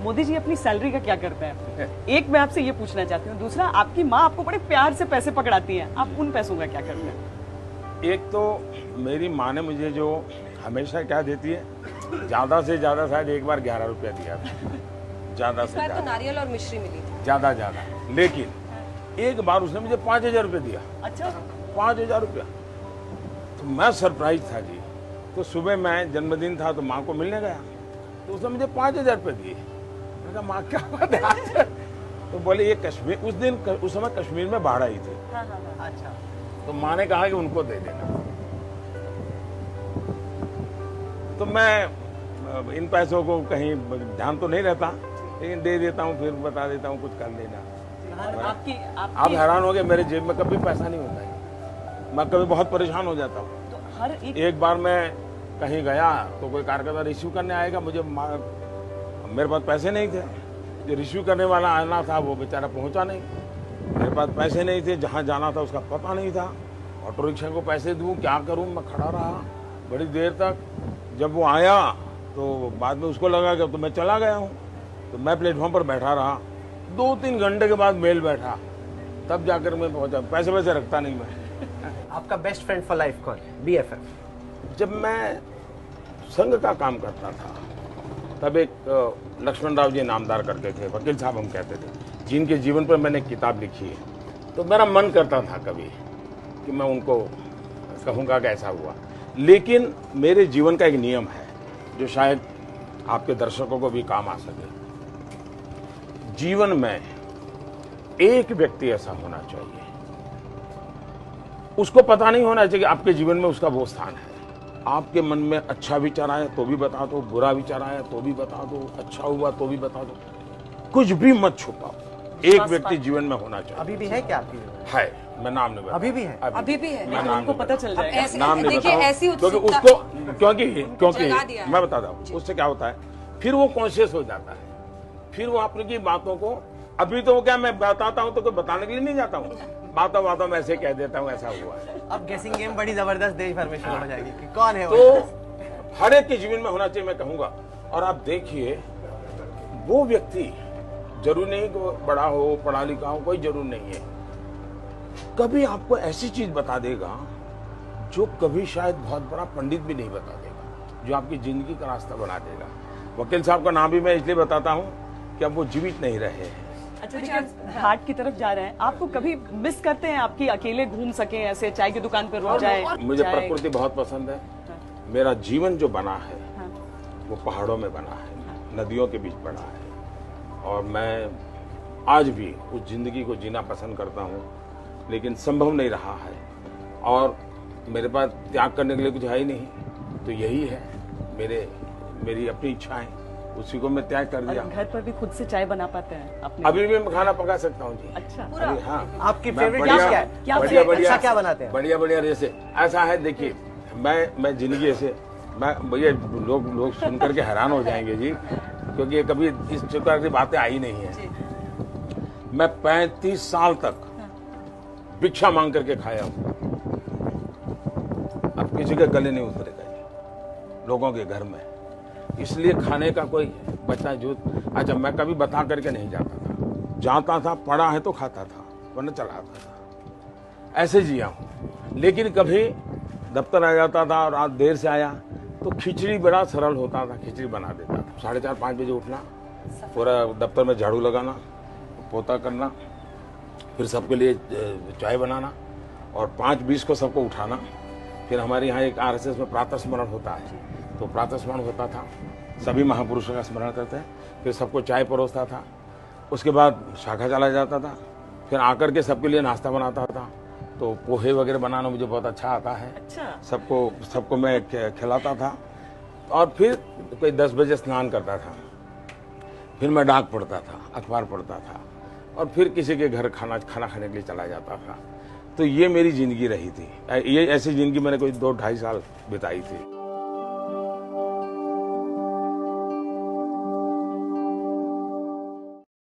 मोदी जी अपनी सैलरी का क्या करते हैं? एक मैं आपसे ये पूछना चाहती हूँ। दूसरा, आपकी माँ आपको बड़े प्यार से पैसे पकड़ाती हैं, आप उन पैसों का क्या करते हैं? एक तो मेरी माँ ने मुझे जो हमेशा क्या देती है, ज़्यादा से ज़्यादा शायद एक बार 11 रुपया दिया था, ज़्यादा से ज़्यादा। तो नारियल और मिश्री मिली थी ज़्यादा। लेकिन एक बार उसने मुझे 5,000 रुपये दिया। अच्छा, 5,000 रुपया। तो मैं सरप्राइज था जी। तो सुबह मैं जन्मदिन था तो माँ को मिलने गया, तो उसने मुझे 5,000 रुपये दिए। मैंने कहा माँ क्या बात है? तो बोले ये कश्मीर, उस समय कश्मीर में बाढ़ आई थी। अच्छा। तो माँ ने कहा कि उनको दे देना। तो मैं इन पैसों को कहीं ध्यान तो नहीं रहता, लेकिन दे देता हूँ, फिर बता देता हूँ कुछ कर लेना। आप हैरान हो गए, मेरे जेब में कभी पैसा नहीं होता है। मैं कभी बहुत परेशान हो जाता हूँ। तो हर एक बार मैं कहीं गया तो कोई कार्यकर्ता रिसीव करने आएगा, मेरे पास पैसे नहीं थे। जो रिसीव करने वाला आना था वो बेचारा पहुंचा नहीं। मेरे पास पैसे नहीं थे, जहाँ जाना था उसका पता नहीं था। ऑटो रिक्शा को पैसे दूं, क्या करूं? मैं खड़ा रहा बड़ी देर तक। जब वो आया तो बाद में उसको लगा कि तो मैं चला गया हूं, तो मैं प्लेटफॉर्म पर बैठा रहा। 2-3 घंटे के बाद मेल बैठा, तब जाकर मैं पहुंचा। पैसे वैसे रखता नहीं मैं। आपका बेस्ट फ्रेंड फॉर लाइफ कौन? BFF? जब मैं संघ का काम करता था तब एक लक्ष्मण राव जी नामदार करते थे, वकील साहब हम कहते थे, जिनके जीवन पर मैंने किताब लिखी है। तो मेरा मन करता था कभी कि मैं उनको कहूँगा कि ऐसा हुआ। लेकिन मेरे जीवन का एक नियम है जो शायद आपके दर्शकों को भी काम आ सके। जीवन में एक व्यक्ति ऐसा होना चाहिए, उसको पता नहीं होना चाहिए कि आपके जीवन में उसका वो स्थान है। आपके मन में अच्छा विचार आया तो भी बता दो, बुरा विचार आया तो भी बता दो, अच्छा हुआ तो भी बता दो, कुछ भी मत छुपाओ। एक व्यक्ति जीवन में होना चाहिए। अभी भी है क्या आपकी? है, मैं नाम नहीं बताऊं। अभी भी है? अभी भी है, लेकिन उनको पता चल जाएगा। नाम नहीं देखिए ऐसी क्योंकि उत्सुकता उसको क्योंकि मैं बताता हूँ उससे क्या होता है, फिर वो कॉन्शियस हो जाता है। फिर वो अपनी बातों को, अभी तो क्या मैं बताता हूँ तो कोई बताने के लिए नहीं जाता हूँ, बातों में ऐसे कह देता हूँ ऐसा हुआ है। अब गेसिंग गेम बड़ी जबरदस्त देश भर में शुरू हो जाएगी कि कौन है वो। तो हर एक के जीवन में होना चाहिए, मैं कहूंगा। और आप देखिए, वो व्यक्ति जरूर नहीं कि वो बड़ा हो, पढ़ा लिखा हो, कोई जरूर नहीं है। कभी आपको ऐसी चीज बता देगा जो कभी शायद बहुत बड़ा पंडित भी नहीं बता देगा, जो आपकी जिंदगी का रास्ता बना देगा। वकील साहब का नाम भी मैं इसलिए बताता हूँ कि अब वो जीवित नहीं रहे हैं। अच्छा, देखिए घाट की तरफ जा रहे हैं, आपको कभी मिस करते हैं आपकी अकेले घूम सके, ऐसे चाय की दुकान पर रुक जाए? मुझे प्रकृति बहुत पसंद है। मेरा जीवन जो बना है वो पहाड़ों में बना है, नदियों के बीच बना है, और मैं आज भी उस जिंदगी को जीना पसंद करता हूँ, लेकिन संभव नहीं रहा है। और मेरे पास त्याग करने के लिए कुछ है ही नहीं, तो यही है मेरी अपनी इच्छाएं, उसी को मैं त्याग कर दिया। घर पर भी खुद से चाय बना पाते हैं अपने? अभी भी मैं खाना पका सकता हूँ जी। अच्छा, हाँ। आपकी फेवरेट डिश क्या है? बढ़िया क्या बनाते हैं? बढ़िया जैसे ऐसा है। देखिए, मैं जिंदगी ऐसे, मैं भैया लोग सुन करके हैरान हो जाएंगे जी, क्योंकि कभी इस प्रकार की बातें आई नहीं है। मैं 35 साल तक भिक्षा मांग करके खाया हूँ। अब किसी के गले नहीं उतरेगा लोगों के घर में, इसलिए खाने का कोई बचा जो। अच्छा, मैं कभी बता करके नहीं जाता था, पढ़ा है तो खाता था, वरना चला आता था, ऐसे जिया हूँ। लेकिन कभी दफ्तर आ जाता था और रात देर से आया तो खिचड़ी बड़ा सरल होता था, खिचड़ी बना देता था। 4:30-5 बजे उठना, पूरा दफ्तर में झाड़ू लगाना, पोता करना, फिर सबके लिए चाय बनाना, और 5:20 को सबको उठाना। फिर हमारे यहाँ एक RSS में प्रातः स्मरण होता है, तो प्रातः स्मरण होता था, सभी महापुरुषों का स्मरण करते हैं। फिर सबको चाय परोसता था, उसके बाद शाखा चला जाता था, फिर आकर के सबके लिए नाश्ता बनाता था। तो पोहे वगैरह बनाना मुझे बहुत अच्छा आता है। अच्छा। सबको मैं खिलाता था, और फिर कोई 10 बजे स्नान करता था, फिर मैं डाक पढ़ता था, अखबार पढ़ता था, और फिर किसी के घर खाना खाने के लिए चला जाता था। तो ये मेरी जिंदगी रही थी। ये ऐसी जिंदगी मैंने कोई 2-2.5 साल बिताई थी।